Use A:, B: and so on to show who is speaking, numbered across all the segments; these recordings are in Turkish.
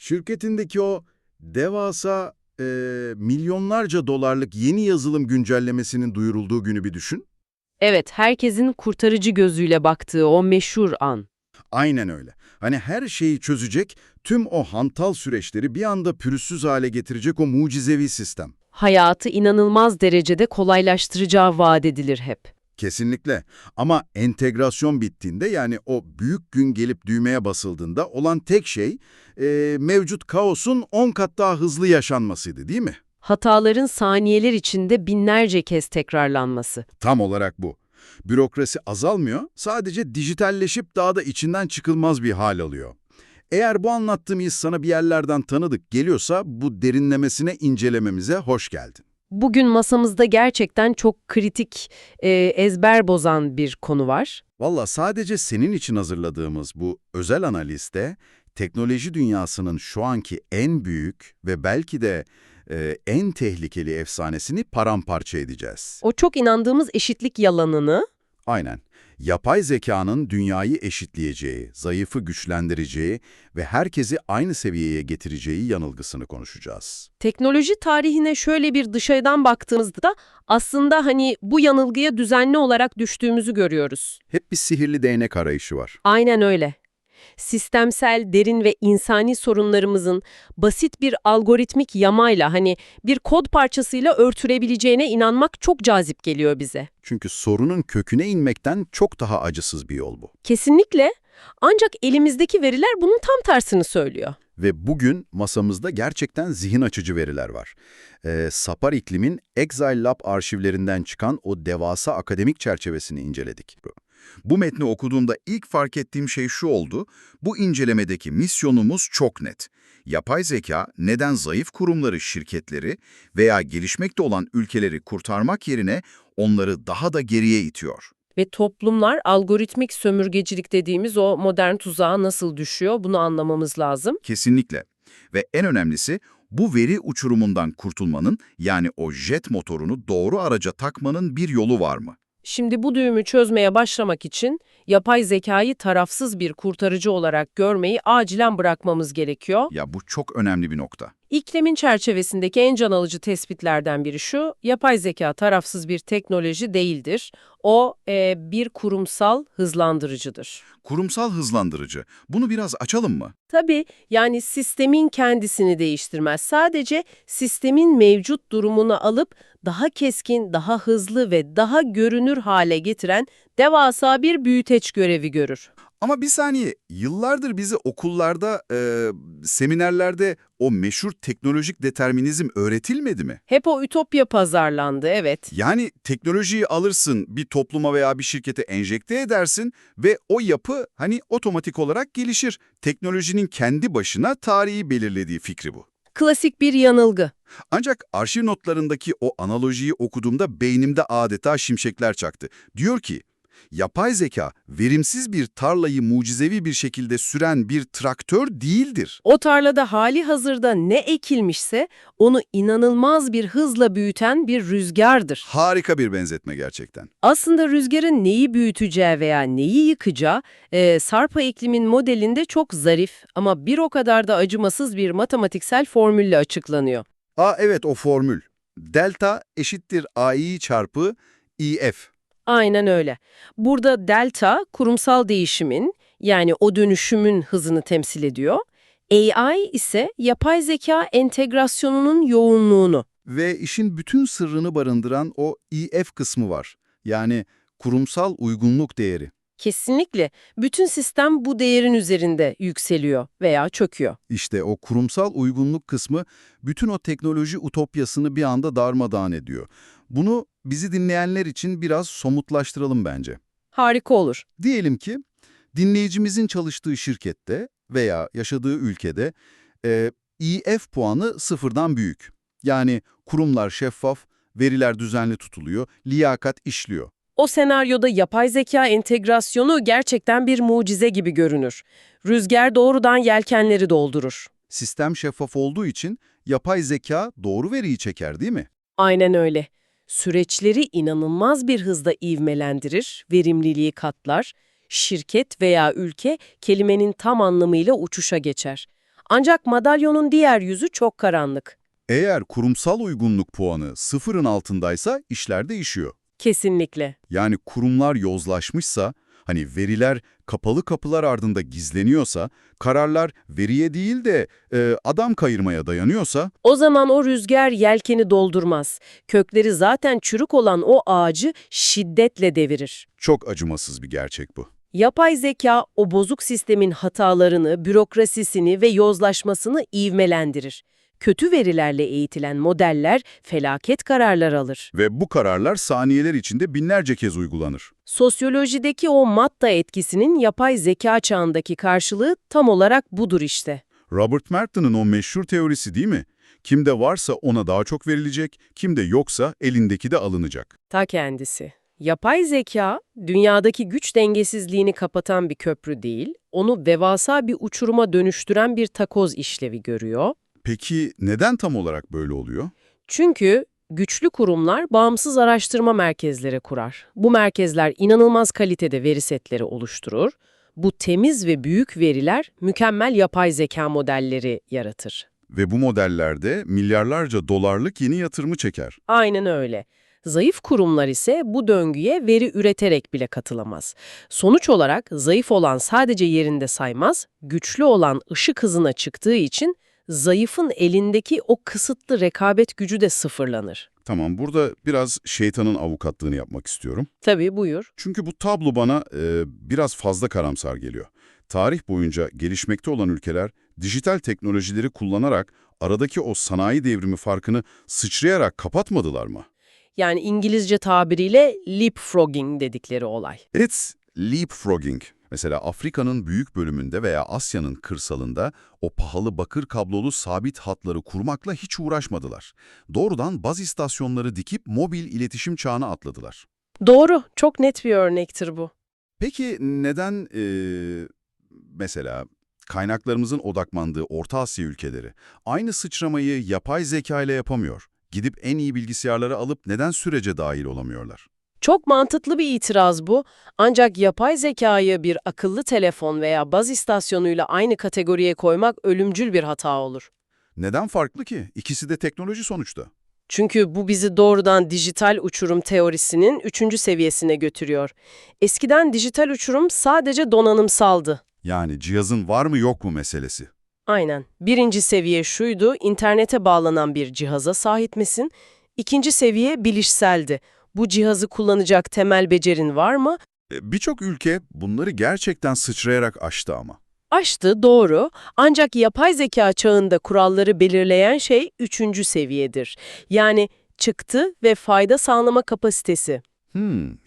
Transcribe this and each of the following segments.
A: Şirketindeki o devasa milyonlarca dolarlık yeni yazılım güncellemesinin duyurulduğu günü bir düşün.
B: Evet, herkesin kurtarıcı gözüyle baktığı o meşhur an.
A: Aynen öyle. Hani her şeyi çözecek, tüm o hantal süreçleri bir anda pürüzsüz hale getirecek o mucizevi sistem.
B: Hayatı inanılmaz derecede kolaylaştıracağı vaat edilir hep.
A: Kesinlikle. Ama entegrasyon bittiğinde, yani o büyük gün gelip düğmeye basıldığında olan tek şey mevcut kaosun 10 kat daha hızlı yaşanmasıydı, değil mi?
B: Hataların saniyeler içinde binlerce kez tekrarlanması.
A: Tam olarak bu. Bürokrasi azalmıyor, sadece dijitalleşip daha da içinden çıkılmaz bir hal alıyor. Eğer bu anlattığım iz sana bir yerlerden tanıdık geliyorsa bu derinlemesine incelememize hoş geldin.
B: Bugün masamızda gerçekten çok kritik, ezber bozan bir konu var.
A: Valla sadece senin için hazırladığımız bu özel analizde teknoloji dünyasının şu anki en büyük ve belki de en tehlikeli efsanesini paramparça edeceğiz.
B: O çok inandığımız eşitlik yalanını,
A: Aynen. Yapay zekanın dünyayı eşitleyeceği, zayıfı güçlendireceği ve herkesi aynı seviyeye getireceği yanılgısını konuşacağız.
B: teknoloji tarihine şöyle bir dışarıdan baktığımızda aslında bu yanılgıya düzenli olarak düştüğümüzü görüyoruz.
A: Hep bir sihirli değnek arayışı var.
B: Aynen öyle. Sistemsel, derin ve insani sorunlarımızın basit bir algoritmik yamayla bir kod parçasıyla örtülebileceğine inanmak çok cazip geliyor bize.
A: Çünkü sorunun köküne inmekten çok daha acısız bir yol bu.
B: Kesinlikle. Ancak elimizdeki veriler bunun tam tersini söylüyor.
A: Ve bugün masamızda gerçekten zihin açıcı veriler var. Sapar İklim'in Exile Lab arşivlerinden çıkan o devasa akademik çerçevesini inceledik. Bu metni okuduğumda ilk fark ettiğim şey şu oldu: bu incelemedeki misyonumuz çok net. Yapay zeka neden zayıf kurumları, şirketleri veya gelişmekte olan ülkeleri kurtarmak yerine onları daha da geriye itiyor?
B: Ve toplumlar algoritmik sömürgecilik dediğimiz o modern tuzağa nasıl düşüyor bunu anlamamız lazım.
A: Kesinlikle. Ve en önemlisi, bu veri uçurumundan kurtulmanın, yani o jet motorunu doğru araca takmanın bir yolu var mı?
B: Şimdi bu düğümü çözmeye başlamak için yapay zekayı tarafsız bir kurtarıcı olarak görmeyi acilen bırakmamız gerekiyor.
A: Ya bu çok önemli bir nokta.
B: İklimin çerçevesindeki en can alıcı tespitlerden biri şu: yapay zeka tarafsız bir teknoloji değildir. O bir kurumsal hızlandırıcıdır.
A: Kurumsal hızlandırıcı. Bunu biraz açalım mı?
B: Tabii, sistemin kendisini değiştirmez. Sadece sistemin mevcut durumunu alıp daha keskin, daha hızlı ve daha görünür hale getiren devasa bir büyüteç görevi görür.
A: Ama bir saniye, yıllardır bize okullarda, seminerlerde o meşhur teknolojik determinizm öğretilmedi mi?
B: Hep o ütopya pazarlandı, evet.
A: Yani teknolojiyi alırsın, bir topluma veya bir şirkete enjekte edersin ve o yapı otomatik olarak gelişir. Teknolojinin kendi başına tarihi belirlediği fikri bu.
B: Klasik bir yanılgı.
A: Ancak arşiv notlarındaki o analojiyi okuduğumda beynimde adeta şimşekler çaktı. Diyor ki, yapay zeka verimsiz bir tarlayı mucizevi bir şekilde süren bir traktör değildir.
B: O tarlada hali hazırda ne ekilmişse onu inanılmaz bir hızla büyüten bir rüzgardır.
A: Harika bir benzetme gerçekten.
B: Aslında rüzgarın neyi büyüteceği veya neyi yıkacağı Sarpa iklimin modelinde çok zarif ama bir o kadar da acımasız bir matematiksel formülle açıklanıyor.
A: Evet, o formül. Delta eşittir AI çarpı IF.
B: Aynen öyle. Burada delta kurumsal değişimin o dönüşümün hızını temsil ediyor. AI ise yapay zeka entegrasyonunun yoğunluğunu.
A: Ve işin bütün sırrını barındıran o IF kısmı var. Yani kurumsal uygunluk değeri.
B: Kesinlikle bütün sistem bu değerin üzerinde yükseliyor veya çöküyor.
A: İşte o kurumsal uygunluk kısmı bütün o teknoloji utopyasını bir anda darmadağın ediyor. Bunu bizi dinleyenler için biraz somutlaştıralım bence.
B: Harika olur.
A: Diyelim ki dinleyicimizin çalıştığı şirkette veya yaşadığı ülkede IF puanı sıfırdan büyük. Yani kurumlar şeffaf, veriler düzenli tutuluyor, liyakat işliyor.
B: O senaryoda yapay zeka entegrasyonu gerçekten bir mucize gibi görünür. Rüzgar doğrudan yelkenleri doldurur.
A: Sistem şeffaf olduğu için yapay zeka doğru veriyi çeker, değil mi?
B: Aynen öyle. Süreçleri inanılmaz bir hızda ivmelendirir, verimliliği katlar, şirket veya ülke kelimenin tam anlamıyla uçuşa geçer. Ancak madalyonun diğer yüzü çok karanlık.
A: Eğer kurumsal uygunluk puanı sıfırın altındaysa işler değişiyor.
B: Kesinlikle.
A: Yani kurumlar yozlaşmışsa, hani veriler kapalı kapılar ardında gizleniyorsa, kararlar veriye değil de adam kayırmaya dayanıyorsa,
B: O zaman o rüzgar yelkeni doldurmaz. Kökleri zaten çürük olan o ağacı şiddetle devirir.
A: çok acımasız bir gerçek bu.
B: Yapay zeka o bozuk sistemin hatalarını, bürokrasisini ve yozlaşmasını ivmelendirir. Kötü verilerle eğitilen modeller felaket kararlar alır.
A: Ve bu kararlar saniyeler içinde binlerce kez uygulanır.
B: Sosyolojideki o matta etkisinin yapay zeka çağındaki karşılığı tam olarak budur işte.
A: Robert Merton'un o meşhur teorisi değil mi? Kimde varsa ona daha çok verilecek, kimde yoksa elindeki de alınacak.
B: Ta kendisi. Yapay zeka, dünyadaki güç dengesizliğini kapatan bir köprü değil, onu devasa bir uçuruma dönüştüren bir takoz işlevi görüyor.
A: Peki neden tam olarak böyle oluyor?
B: Çünkü güçlü kurumlar bağımsız araştırma merkezleri kurar. Bu merkezler inanılmaz kalitede veri setleri oluşturur. Bu temiz ve büyük veriler mükemmel yapay zeka modelleri yaratır.
A: Ve bu modellerde milyarlarca dolarlık yeni yatırımı çeker.
B: Aynen öyle. Zayıf kurumlar ise bu döngüye veri üreterek bile katılamaz. Sonuç olarak zayıf olan sadece yerinde saymaz, güçlü olan ışık hızına çıktığı için zayıfın elindeki o kısıtlı rekabet gücü de sıfırlanır.
A: Tamam, burada biraz şeytanın avukatlığını yapmak istiyorum.
B: Tabii buyur.
A: Çünkü bu tablo bana biraz fazla karamsar geliyor. Tarih boyunca gelişmekte olan ülkeler dijital teknolojileri kullanarak aradaki o sanayi devrimi farkını sıçrayarak kapatmadılar mı?
B: Yani İngilizce tabiriyle leapfrogging dedikleri olay.
A: It's leapfrogging. Mesela Afrika'nın büyük bölümünde veya Asya'nın kırsalında o pahalı bakır kablolu sabit hatları kurmakla hiç uğraşmadılar. Doğrudan baz istasyonları dikip mobil iletişim çağına atladılar.
B: Doğru, çok net bir örnektir bu.
A: Peki neden mesela kaynaklarımızın odaklandığı Orta Asya ülkeleri aynı sıçramayı yapay zeka ile yapamıyor? Gidip en iyi bilgisayarları alıp neden sürece dahil olamıyorlar?
B: Çok mantıklı bir itiraz bu. Ancak yapay zekayı bir akıllı telefon veya baz istasyonuyla aynı kategoriye koymak ölümcül bir hata olur.
A: Neden farklı ki? İkisi de teknoloji sonuçta.
B: Çünkü bu bizi doğrudan dijital uçurum teorisinin 3. seviyesine götürüyor. Eskiden dijital uçurum sadece donanımsaldı.
A: Yani cihazın var mı yok mu meselesi.
B: Aynen. 1. seviye şuydu, internete bağlanan bir cihaza sahip misin? 2. seviye bilişseldi. Bu cihazı kullanacak temel becerin var mı?
A: Birçok ülke bunları gerçekten sıçrayarak aştı ama.
B: Aştı, doğru. Ancak yapay zeka çağında kuralları belirleyen şey 3. seviyedir. Yani çıktı ve fayda sağlama kapasitesi.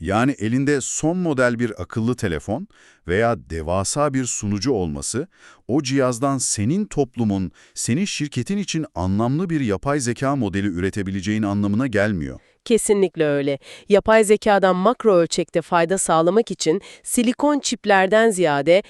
A: Yani elinde son model bir akıllı telefon veya devasa bir sunucu olması, o cihazdan senin toplumun, senin şirketin için anlamlı bir yapay zeka modeli üretebileceğin anlamına gelmiyor.
B: Kesinlikle öyle. Yapay zekadan makro ölçekte fayda sağlamak için silikon çiplerden ziyade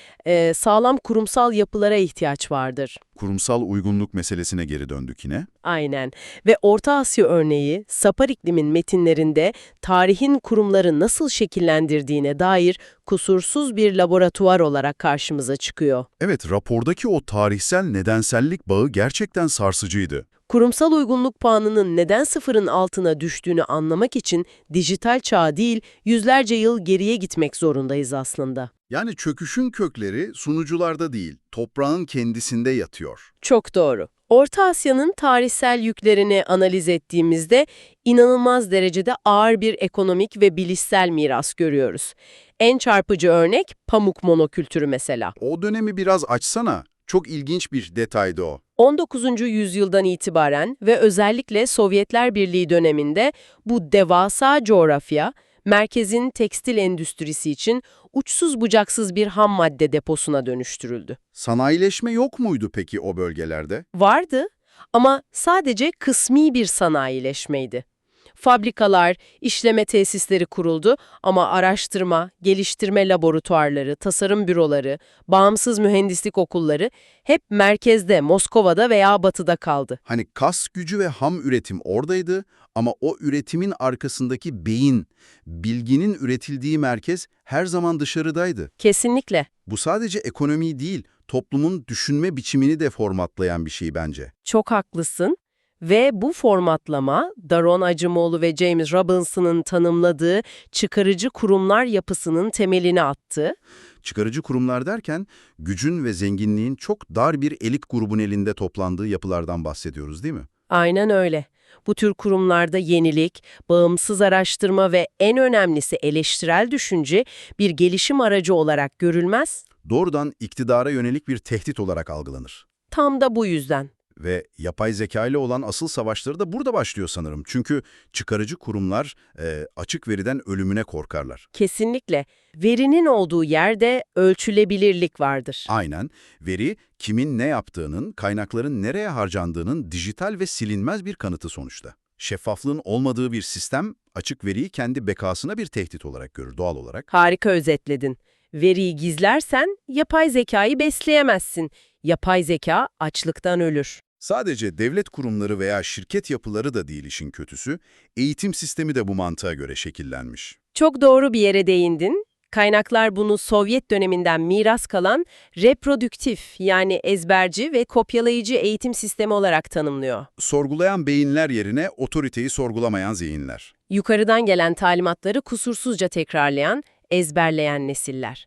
B: sağlam kurumsal yapılara ihtiyaç vardır.
A: Kurumsal uygunluk meselesine geri döndük yine.
B: Aynen. Ve Orta Asya örneği, Sapar iklimin metinlerinde tarihin kurumları nasıl şekillendirdiğine dair kusursuz bir laboratuvar olarak karşımıza çıkıyor.
A: Evet, rapordaki o tarihsel nedensellik bağı gerçekten sarsıcıydı.
B: Kurumsal uygunluk puanının neden sıfırın altına düştüğünü anlamak için dijital çağ değil, yüzlerce yıl geriye gitmek zorundayız aslında.
A: Yani çöküşün kökleri sunucularda değil, toprağın kendisinde yatıyor.
B: Çok doğru. Orta Asya'nın tarihsel yüklerini analiz ettiğimizde inanılmaz derecede ağır bir ekonomik ve bilişsel miras görüyoruz. En çarpıcı örnek pamuk monokültürü mesela.
A: O dönemi biraz açsana. Çok ilginç bir detaydı o.
B: 19. yüzyıldan itibaren ve özellikle Sovyetler Birliği döneminde bu devasa coğrafya, merkezin tekstil endüstrisi için uçsuz bucaksız bir ham madde deposuna dönüştürüldü.
A: Sanayileşme yok muydu peki o bölgelerde?
B: Vardı ama sadece kısmi bir sanayileşmeydi. Fabrikalar, işleme tesisleri kuruldu ama araştırma, geliştirme laboratuvarları, tasarım büroları, bağımsız mühendislik okulları hep merkezde, Moskova'da veya Batı'da kaldı.
A: Hani kas gücü ve ham üretim oradaydı ama o üretimin arkasındaki beyin, bilginin üretildiği merkez her zaman dışarıdaydı.
B: Kesinlikle.
A: Bu sadece ekonomi değil, toplumun düşünme biçimini de formatlayan bir şey bence.
B: Çok haklısın. Ve bu formatlama, Daron Acımoğlu ve James Robinson'ın tanımladığı çıkarıcı kurumlar yapısının temelini attı.
A: Çıkarıcı kurumlar derken gücün ve zenginliğin çok dar bir elit grubun elinde toplandığı yapılardan bahsediyoruz, değil mi?
B: Aynen öyle. Bu tür kurumlarda yenilik, bağımsız araştırma ve en önemlisi eleştirel düşünce bir gelişim aracı olarak görülmez.
A: Doğrudan iktidara yönelik bir tehdit olarak algılanır.
B: Tam da bu yüzden.
A: Ve yapay zeka ile olan asıl savaşları da burada başlıyor sanırım. Çünkü çıkarıcı kurumlar açık veriden ölümüne korkarlar.
B: Kesinlikle. Verinin olduğu yerde ölçülebilirlik vardır.
A: Aynen, veri kimin ne yaptığının, kaynakların nereye harcandığının dijital ve silinmez bir kanıtı sonuçta. Şeffaflığın olmadığı bir sistem açık veriyi kendi bekasına bir tehdit olarak görür doğal olarak.
B: Harika özetledin. Veriyi gizlersen yapay zekayı besleyemezsin. Yapay zeka açlıktan ölür.
A: Sadece devlet kurumları veya şirket yapıları da değil işin kötüsü, eğitim sistemi de bu mantığa göre şekillenmiş.
B: Çok doğru bir yere değindin. Kaynaklar bunu Sovyet döneminden miras kalan reprodüktif yani ezberci ve kopyalayıcı eğitim sistemi olarak tanımlıyor.
A: Sorgulayan beyinler yerine otoriteyi sorgulamayan zihinler.
B: Yukarıdan gelen talimatları kusursuzca tekrarlayan, ezberleyen nesiller.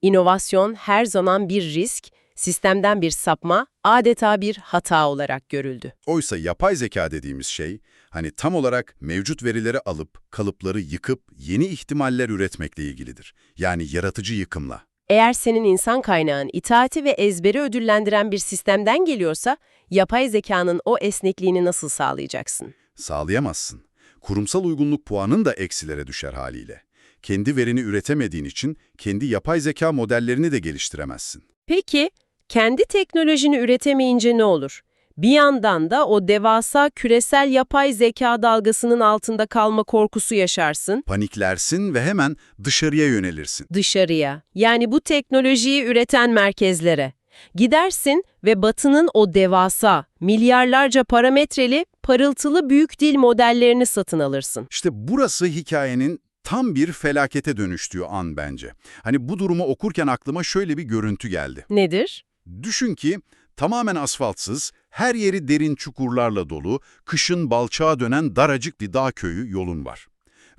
B: İnovasyon her zaman bir risk, sistemden bir sapma, adeta bir hata olarak görüldü.
A: Oysa yapay zeka dediğimiz şey, hani tam olarak mevcut verileri alıp, kalıpları yıkıp yeni ihtimaller üretmekle ilgilidir. Yani yaratıcı yıkımla.
B: Eğer senin insan kaynağın itaati ve ezberi ödüllendiren bir sistemden geliyorsa, yapay zekanın o esnekliğini nasıl sağlayacaksın?
A: Sağlayamazsın. Kurumsal uygunluk puanın da eksilere düşer haliyle. Kendi verini üretemediğin için kendi yapay zeka modellerini de geliştiremezsin.
B: Peki, kendi teknolojini üretemeyince ne olur? Bir yandan da o devasa küresel yapay zeka dalgasının altında kalma korkusu yaşarsın.
A: Paniklersin ve hemen dışarıya yönelirsin.
B: Dışarıya, yani bu teknolojiyi üreten merkezlere. Gidersin ve Batı'nın o devasa, milyarlarca parametreli, parıltılı büyük dil modellerini satın alırsın.
A: İşte burası hikayenin tam bir felakete dönüştüğü an bence. Hani bu durumu okurken aklıma şöyle bir görüntü geldi.
B: Nedir?
A: Düşün ki tamamen asfaltsız, her yeri derin çukurlarla dolu, kışın balçağa dönen daracık bir dağ köyü yolun var.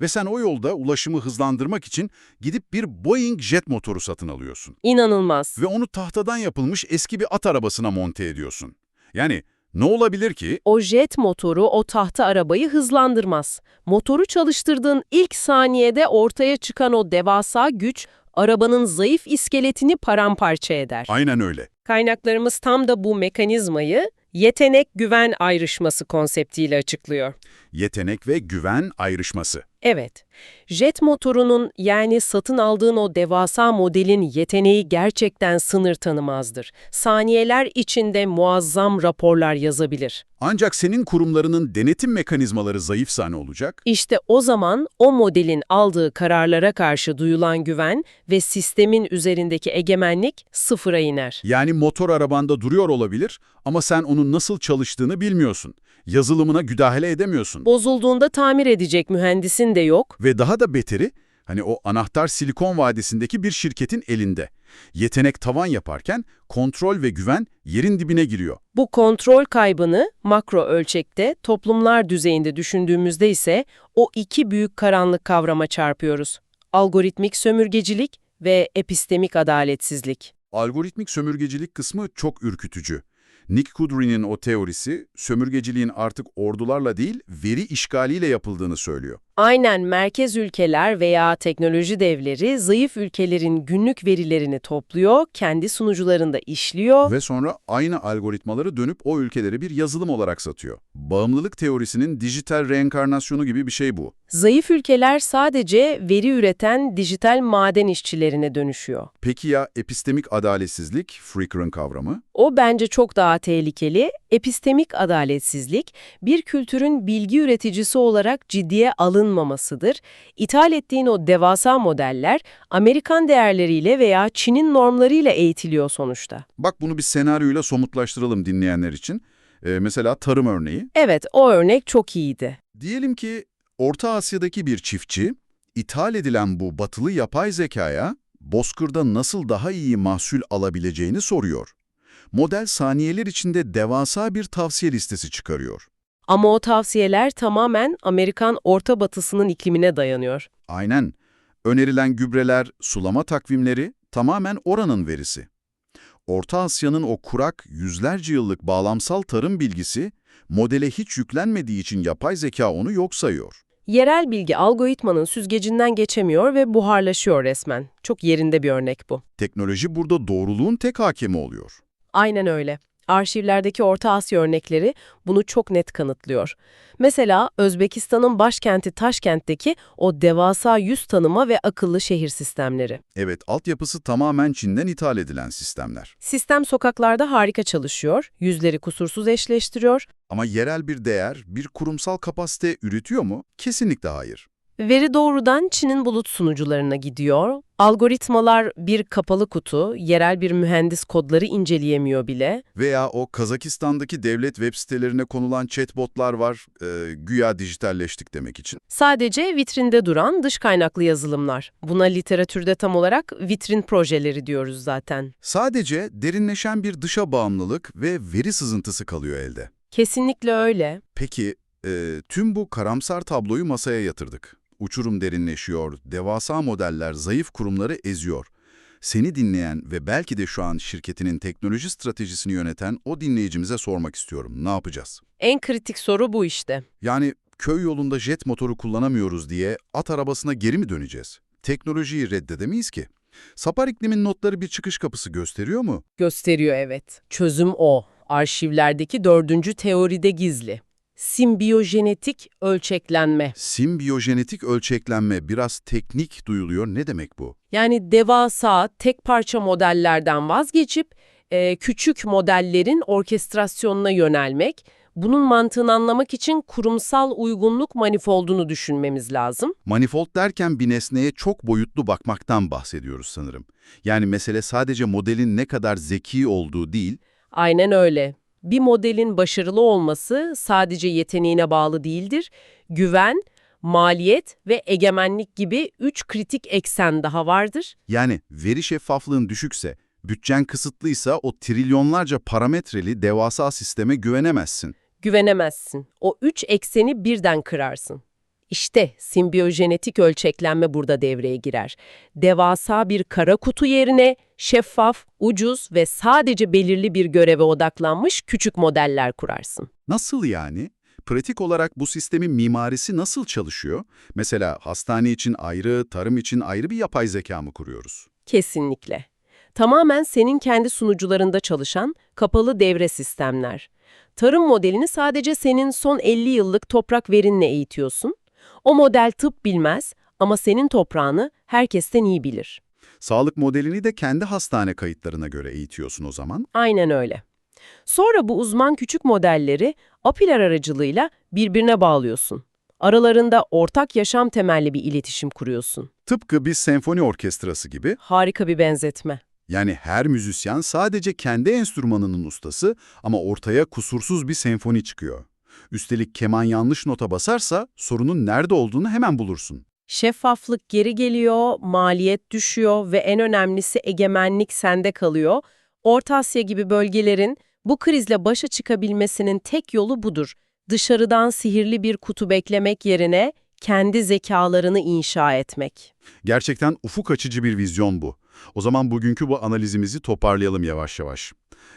A: Ve sen o yolda ulaşımı hızlandırmak için gidip bir Boeing jet motoru satın alıyorsun.
B: İnanılmaz.
A: Ve onu tahtadan yapılmış eski bir at arabasına monte ediyorsun. Yani ne olabilir ki?
B: O jet motoru o tahta arabayı hızlandırmaz. Motoru çalıştırdığın ilk saniyede ortaya çıkan o devasa güç, arabanın zayıf iskeletini paramparça eder.
A: Aynen öyle.
B: Kaynaklarımız tam da bu mekanizmayı yetenek-güven ayrışması konseptiyle açıklıyor.
A: Yetenek ve güven ayrışması.
B: Evet, jet motorunun yani satın aldığın o devasa modelin yeteneği gerçekten sınır tanımazdır. Saniyeler içinde muazzam raporlar yazabilir.
A: Ancak senin kurumlarının denetim mekanizmaları zayıfsa ne olacak?
B: İşte o zaman o modelin aldığı kararlara karşı duyulan güven ve sistemin üzerindeki egemenlik sıfıra iner.
A: Yani motor arabanda duruyor olabilir ama sen onun nasıl çalıştığını bilmiyorsun. Yazılımına müdahale edemiyorsun.
B: Bozulduğunda tamir edecek mühendisin de yok.
A: Ve daha da beteri, hani o anahtar Silikon Vadisi'ndeki bir şirketin elinde. Yetenek tavan yaparken kontrol ve güven yerin dibine giriyor.
B: Bu kontrol kaybını makro ölçekte, toplumlar düzeyinde düşündüğümüzde ise o iki büyük karanlık kavrama çarpıyoruz. Algoritmik sömürgecilik ve epistemik adaletsizlik.
A: Algoritmik sömürgecilik kısmı çok ürkütücü. Nick Kudrin'in o teorisi, sömürgeciliğin artık ordularla değil, veri işgaliyle yapıldığını söylüyor.
B: Aynen merkez ülkeler veya teknoloji devleri zayıf ülkelerin günlük verilerini topluyor, kendi sunucularında işliyor.
A: Ve sonra aynı algoritmaları dönüp o ülkelere bir yazılım olarak satıyor. Bağımlılık teorisinin dijital reenkarnasyonu gibi bir şey bu.
B: Zayıf ülkeler sadece veri üreten dijital maden işçilerine dönüşüyor.
A: Peki ya epistemik adaletsizlik, Fricker'ın kavramı?
B: O bence çok daha tehlikeli. Epistemik adaletsizlik, bir kültürün bilgi üreticisi olarak ciddiye alınmamasıdır. İthal ettiğin o devasa modeller, Amerikan değerleriyle veya Çin'in normlarıyla eğitiliyor sonuçta.
A: Bak bunu bir senaryoyla somutlaştıralım dinleyenler için. Mesela tarım örneği.
B: Evet, o örnek çok iyiydi.
A: Diyelim ki Orta Asya'daki bir çiftçi, ithal edilen bu batılı yapay zekaya bozkırda nasıl daha iyi mahsul alabileceğini soruyor. Model saniyeler içinde devasa bir tavsiye listesi çıkarıyor.
B: Ama o tavsiyeler tamamen Amerikan Orta Batısı'nın iklimine dayanıyor.
A: Aynen. Önerilen gübreler, sulama takvimleri tamamen oranın verisi. Orta Asya'nın o kurak, yüzlerce yıllık bağlamsal tarım bilgisi, modele hiç yüklenmediği için yapay zeka onu yok sayıyor.
B: Yerel bilgi algoritmanın süzgecinden geçemiyor ve buharlaşıyor resmen. Çok yerinde bir örnek bu.
A: Teknoloji burada doğruluğun tek hakemi oluyor.
B: Aynen öyle. Arşivlerdeki Orta Asya örnekleri bunu çok net kanıtlıyor. Mesela Özbekistan'ın başkenti Taşkent'teki o devasa yüz tanıma ve akıllı şehir sistemleri.
A: Evet, altyapısı tamamen Çin'den ithal edilen sistemler.
B: Sistem sokaklarda harika çalışıyor, yüzleri kusursuz eşleştiriyor.
A: Ama yerel bir değer, bir kurumsal kapasite üretiyor mu? Kesinlikle hayır.
B: Veri doğrudan Çin'in bulut sunucularına gidiyor. Algoritmalar bir kapalı kutu, yerel bir mühendis kodları inceleyemiyor bile.
A: Veya o Kazakistan'daki devlet web sitelerine konulan chatbotlar var, güya dijitalleştik demek için.
B: Sadece vitrinde duran dış kaynaklı yazılımlar. Buna literatürde tam olarak vitrin projeleri diyoruz zaten.
A: Sadece derinleşen bir dışa bağımlılık ve veri sızıntısı kalıyor elde.
B: Kesinlikle öyle.
A: Peki, tüm bu karamsar tabloyu masaya yatırdık. Uçurum derinleşiyor, devasa modeller zayıf kurumları eziyor. Seni dinleyen ve belki de şu an şirketinin teknoloji stratejisini yöneten o dinleyicimize sormak istiyorum. Ne yapacağız?
B: En kritik soru bu işte.
A: Yani köy yolunda jet motoru kullanamıyoruz diye at arabasına geri mi döneceğiz? Teknolojiyi reddedemeyiz ki. Sapar iklimin notları bir çıkış kapısı gösteriyor mu?
B: Gösteriyor evet. Çözüm o. Arşivlerdeki 4. teoride gizli. Simbiyojenetik ölçeklenme.
A: Simbiyojenetik ölçeklenme biraz teknik duyuluyor. Ne demek bu?
B: Yani devasa, tek parça modellerden vazgeçip küçük modellerin orkestrasyonuna yönelmek. Bunun mantığını anlamak için kurumsal uygunluk manifoldunu düşünmemiz lazım.
A: Manifold derken bir nesneye çok boyutlu bakmaktan bahsediyoruz sanırım. Yani mesele sadece modelin ne kadar zeki olduğu değil,
B: Aynen öyle. Bir modelin başarılı olması sadece yeteneğine bağlı değildir. Güven, maliyet ve egemenlik gibi 3 kritik eksen daha vardır.
A: yani veri şeffaflığın düşükse, bütçen kısıtlıysa o trilyonlarca parametreli devasa sisteme güvenemezsin.
B: Güvenemezsin. O 3 ekseni birden kırarsın. İşte simbiyojenetik ölçeklenme burada devreye girer. Devasa bir kara kutu yerine şeffaf, ucuz ve sadece belirli bir göreve odaklanmış küçük modeller kurarsın.
A: Nasıl yani? Pratik olarak bu sistemin mimarisi nasıl çalışıyor? Mesela hastane için ayrı, tarım için ayrı bir yapay zeka mı kuruyoruz?
B: Kesinlikle. Tamamen senin kendi sunucularında çalışan kapalı devre sistemler. Tarım modelini sadece senin son 50 yıllık toprak verinle eğitiyorsun. O model tıp bilmez ama senin toprağını herkesten iyi bilir.
A: Sağlık modelini de kendi hastane kayıtlarına göre eğitiyorsun o zaman.
B: Aynen öyle. Sonra bu uzman küçük modelleri API'ler aracılığıyla birbirine bağlıyorsun. Aralarında ortak yaşam temelli bir iletişim kuruyorsun.
A: Tıpkı bir senfoni orkestrası gibi.
B: Harika bir benzetme.
A: Yani her müzisyen sadece kendi enstrümanının ustası ama ortaya kusursuz bir senfoni çıkıyor. Üstelik keman yanlış nota basarsa sorunun nerede olduğunu hemen bulursun.
B: Şeffaflık geri geliyor, maliyet düşüyor ve en önemlisi egemenlik sende kalıyor. Orta Asya gibi bölgelerin bu krizle başa çıkabilmesinin tek yolu budur. Dışarıdan sihirli bir kutu beklemek yerine kendi zekalarını inşa etmek.
A: Gerçekten ufuk açıcı bir vizyon bu. O zaman bugünkü bu analizimizi toparlayalım yavaş yavaş.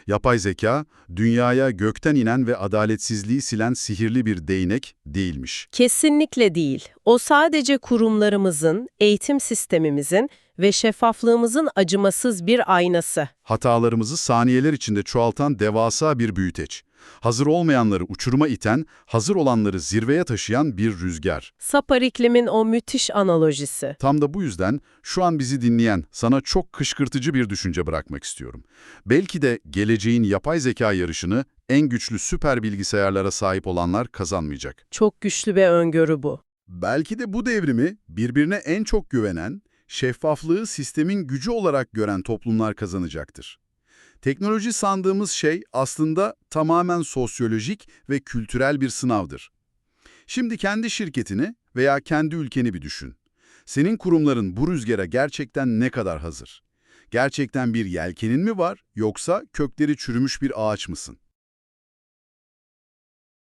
A: Yapay zeka, dünyaya gökten inen ve adaletsizliği silen sihirli bir değnek değilmiş.
B: Kesinlikle değil. O sadece kurumlarımızın, eğitim sistemimizin ve şeffaflığımızın acımasız bir aynası.
A: Hatalarımızı saniyeler içinde çoğaltan devasa bir büyüteç. Hazır olmayanları uçuruma iten, hazır olanları zirveye taşıyan bir rüzgar.
B: Sapar iklimin o müthiş analojisi.
A: Tam da bu yüzden şu an bizi dinleyen sana çok kışkırtıcı bir düşünce bırakmak istiyorum. Belki de geleceğin yapay zeka yarışını en güçlü süper bilgisayarlara sahip olanlar kazanmayacak.
B: Çok güçlü bir öngörü bu.
A: Belki de bu devrimi birbirine en çok güvenen, şeffaflığı sistemin gücü olarak gören toplumlar kazanacaktır. Teknoloji sandığımız şey aslında tamamen sosyolojik ve kültürel bir sınavdır. Şimdi kendi şirketini veya kendi ülkeni bir düşün. Senin kurumların bu rüzgara gerçekten ne kadar hazır? Gerçekten bir yelkenin mi var yoksa kökleri çürümüş bir ağaç mısın?